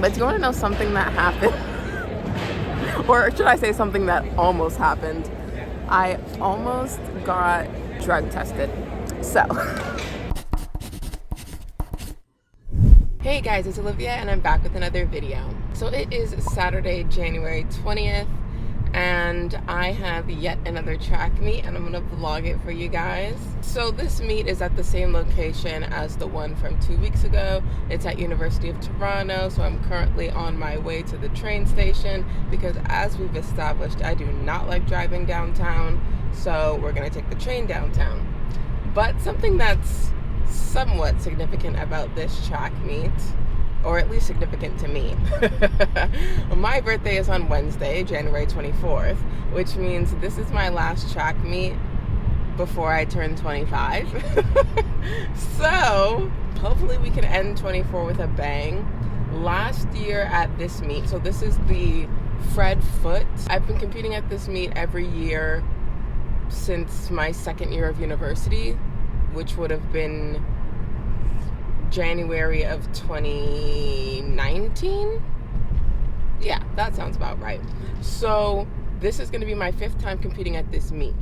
But do you want to know something that happened? Or should I say something that almost happened? I almost got drug tested. So. Hey guys, it's Olivia and I'm back with another video. So it is Saturday, January 20th, and I have yet another track meet and I'm gonna vlog it for you guys. So this meet is at the same location as the one from 2 weeks ago. It's at University of Toronto, so I'm currently on my way to the train station because, as we've established, I do not like driving downtown, so we're gonna take the train downtown. But something that's somewhat significant about this track meet, or at least significant to me. My birthday is on Wednesday, January 24th, which means this is my last track meet before I turn 25. So hopefully we can end 24 with a bang. Last year at this meet, so this is the Fred Foot. I've been competing at this meet every year since my second year of university, which would have been January of 2019. Yeah, that sounds about right. So this is going to be my 5th time competing at this meet.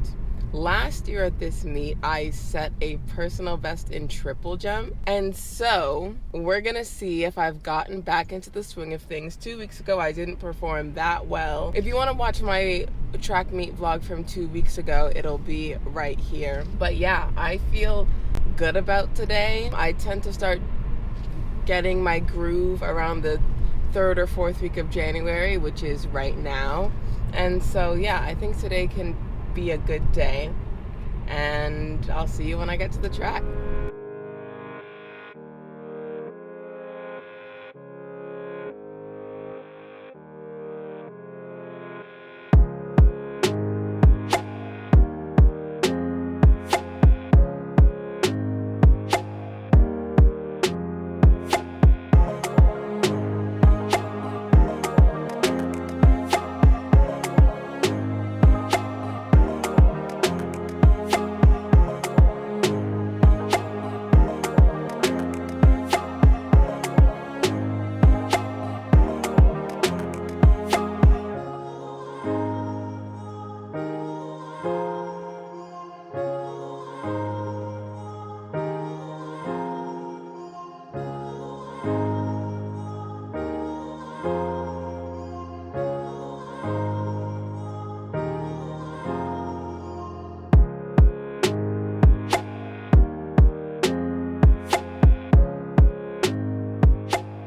Last year at this meet, I set a personal best in triple jump. And so we're going to see if I've gotten back into the swing of things. 2 weeks ago, I didn't perform that well. If you want to watch my track meet vlog from 2 weeks ago, it'll be right here. But yeah, I feel good about today. I tend to start getting my groove around the 3rd or 4th week of January, which is right now. And so yeah, I think today can be a good day, and I'll see you when I get to the track.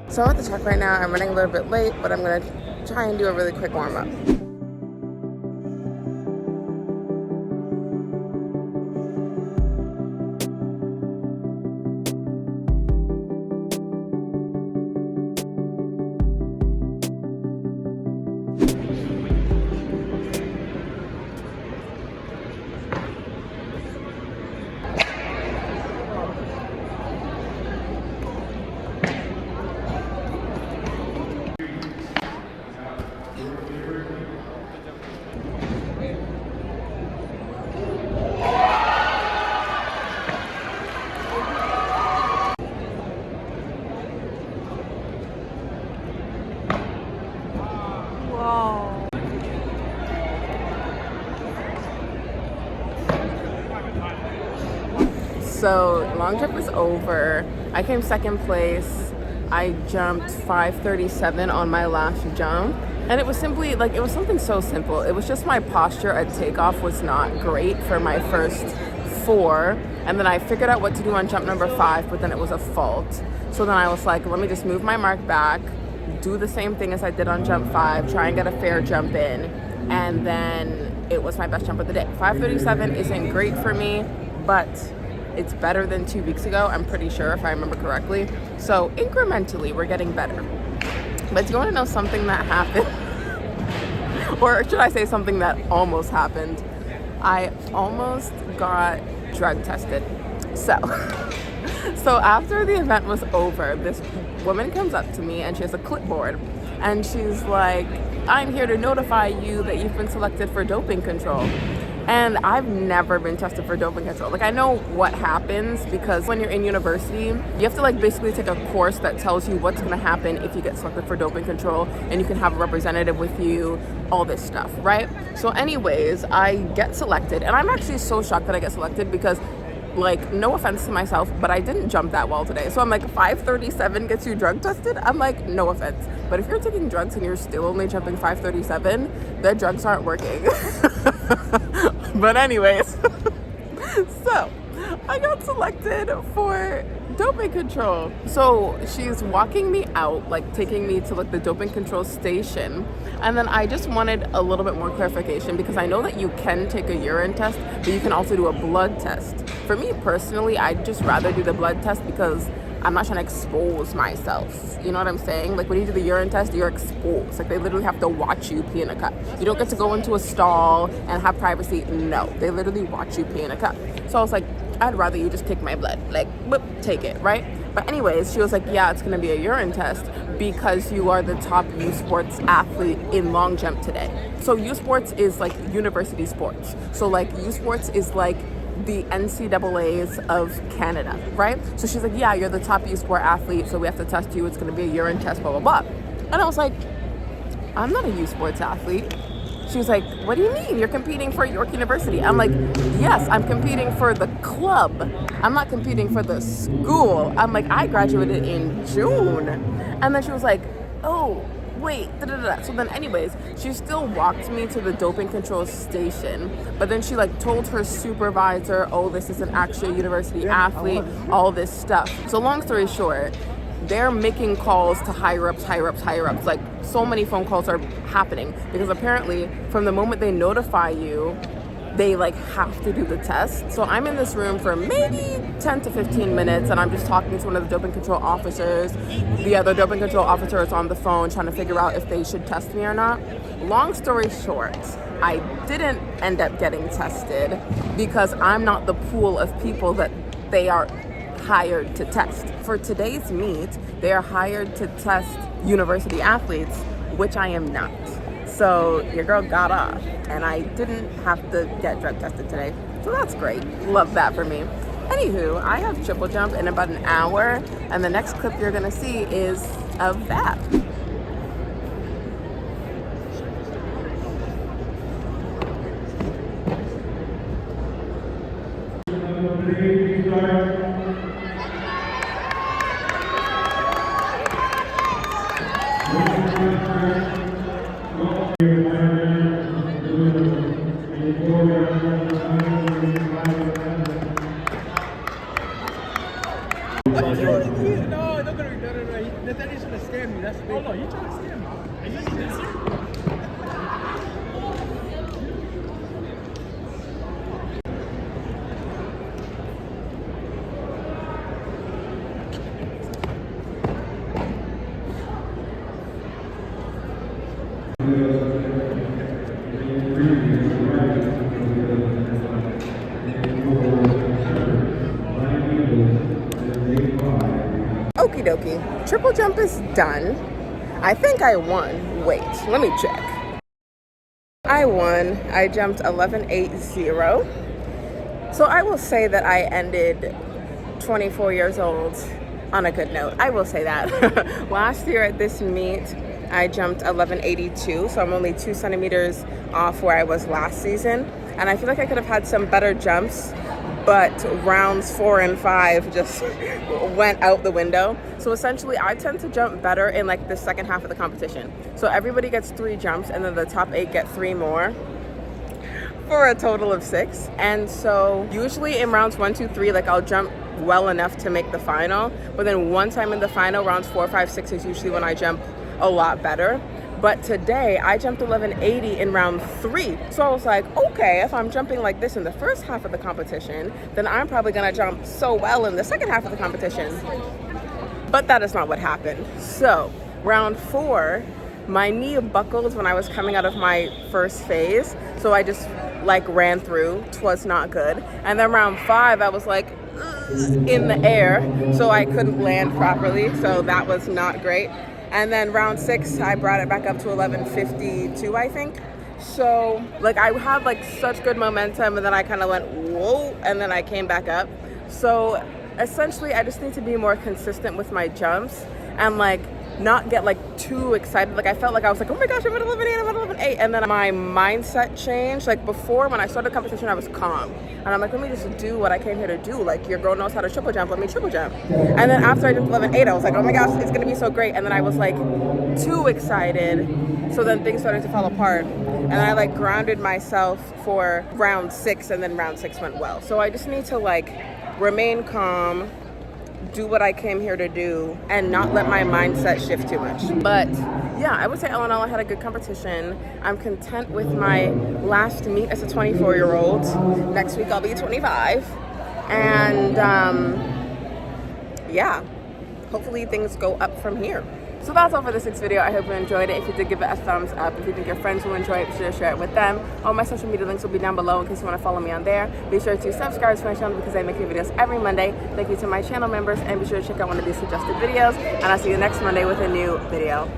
So I'm at the track right now. I'm running a little bit late, but I'm going to try and do a really quick warm-up. So long jump is over. I came 2nd place. I jumped 5:37 on my last jump. And it was simply like, it was something so simple. It was just my posture at takeoff was not great for my first 4. And then I figured out what to do on jump number 5, but then it was a fault. So then I was like, let me just move my mark back, do the same thing as I did on jump 5, try and get a fair jump in. And then it was my best jump of the day. 5:37 isn't great for me, but it's better than 2 weeks ago, I'm pretty sure, if I remember correctly. So incrementally, we're getting better. But do you want to know something that happened? Or should I say something that almost happened? I almost got drug tested. So after the event was over, this woman comes up to me and she has a clipboard. And she's like, I'm here to notify you that you've been selected for doping control. And I've never been tested for doping control. Like, I know what happens because when you're in university, you have to like basically take a course that tells you what's going to happen if you get selected for doping control, and you can have a representative with you, all this stuff, right? So anyways, I get selected, and I'm actually so shocked that I get selected because, like, no offense to myself, but I didn't jump that well today. So I'm like, 537 gets you drug tested? I'm like, no offense. But if you're taking drugs and you're still only jumping 537, the drugs aren't working. But anyways, so I got selected for doping control. So she's walking me out, like taking me to like the doping control station. And then I just wanted a little bit more clarification because I know that you can take a urine test, but you can also do a blood test. For me personally, I'd just rather do the blood test because I'm not trying to expose myself. You know what I'm saying? Like when you do the urine test, you're exposed. Like they literally have to watch you pee in a cup. You don't get to go into a stall and have privacy. No, they literally watch you pee in a cup. So I was like, I'd rather you just take my blood. Like, whoop, take it, right? But anyways, she was like, yeah, it's gonna be a urine test because you are the top U Sports athlete in long jump today. So U Sports is like university sports. So like U Sports is like the NCAAs of Canada, right? So she's like, yeah, you're the top U Sport athlete, so we have to test you. It's gonna be a urine test, blah, blah, blah. And I was like, I'm not a U Sports athlete. She was like, what do you mean? You're competing for York University. I'm like, yes, I'm competing for the club. I'm not competing for the school. I'm like, I graduated in June. And then she was like, oh, wait, da-da-da. So then anyways, she still walked me to the doping control station, but then she like told her supervisor, oh, this is an actual university athlete, all this stuff. So long story short, they're making calls to higher ups. Like so many phone calls are happening because apparently from the moment they notify you, they like have to do the test. So I'm in this room for maybe 10 to 15 minutes and I'm just talking to one of the doping control officers. The other doping control officer is on the phone trying to figure out if they should test me or not. Long story short, I didn't end up getting tested because I'm not the pool of people that they are hired to test. For today's meet, they are hired to test university athletes, which I am not. So your girl got off and I didn't have to get drug tested today. So that's great. Love that for me. Anywho, I have triple jump in about an hour and the next clip you're gonna see is of that. Okie dokie, triple jump is done. I think I won. Wait, let me check. I won. I jumped 11.80. So I will say that I ended 24 years old on a good note. I will say that. Last year at this meet, I jumped 11.82, so I'm only 2 centimeters off where I was last season. And I feel like I could have had some better jumps, but rounds 4 and 5 just went out the window. So essentially, I tend to jump better in like the second half of the competition. So everybody gets 3 jumps, and then the top 8 get 3 more, for a total of 6. And so usually in rounds 1, 2, 3, like I'll jump well enough to make the final. But then once I'm in the final, rounds 4, 5, 6 is usually when I jump a lot better. But today I jumped 11.80 in round 3. So I was like, okay, if I'm jumping like this in the first half of the competition, then I'm probably gonna jump so well in the second half of the competition. But that is not what happened. So round 4, my knee buckled when I was coming out of my first phase. So I just like ran through. 'Twas not good. And then round 5, I was like in the air, so I couldn't land properly. So that was not great. And then round 6, I brought it back up to 11.52, I think. So like I had like such good momentum, and then I kind of went whoa, and then I came back up. So essentially I just need to be more consistent with my jumps and like not get like too excited. Like I felt like I was like, oh my gosh, I'm at 11.8, I'm at 11.8. And then my mindset changed. Like before, when I started the competition, I was calm. And I'm like, let me just do what I came here to do. Like your girl knows how to triple jump, let me triple jump. And then after I did 11.8, I was like, oh my gosh, it's gonna be so great. And then I was like too excited. So then things started to fall apart. And I like grounded myself for round 6, and then round 6 went well. So I just need to like remain calm, do what I came here to do, and not let my mindset shift too much. But yeah, I would say all in all, I had a good competition. I'm content with my last meet as a 24-year-old. Next week I'll be 25. And yeah, hopefully things go up from here. So that's all for this week's video. I hope you enjoyed it. If you did, give it a thumbs up. If you think your friends will enjoy it, be sure to share it with them. All my social media links will be down below in case you want to follow me on there. Be sure to subscribe to my channel because I make new videos every Monday. Thank you to my channel members, and be sure to check out one of these suggested videos. And I'll see you next Monday with a new video.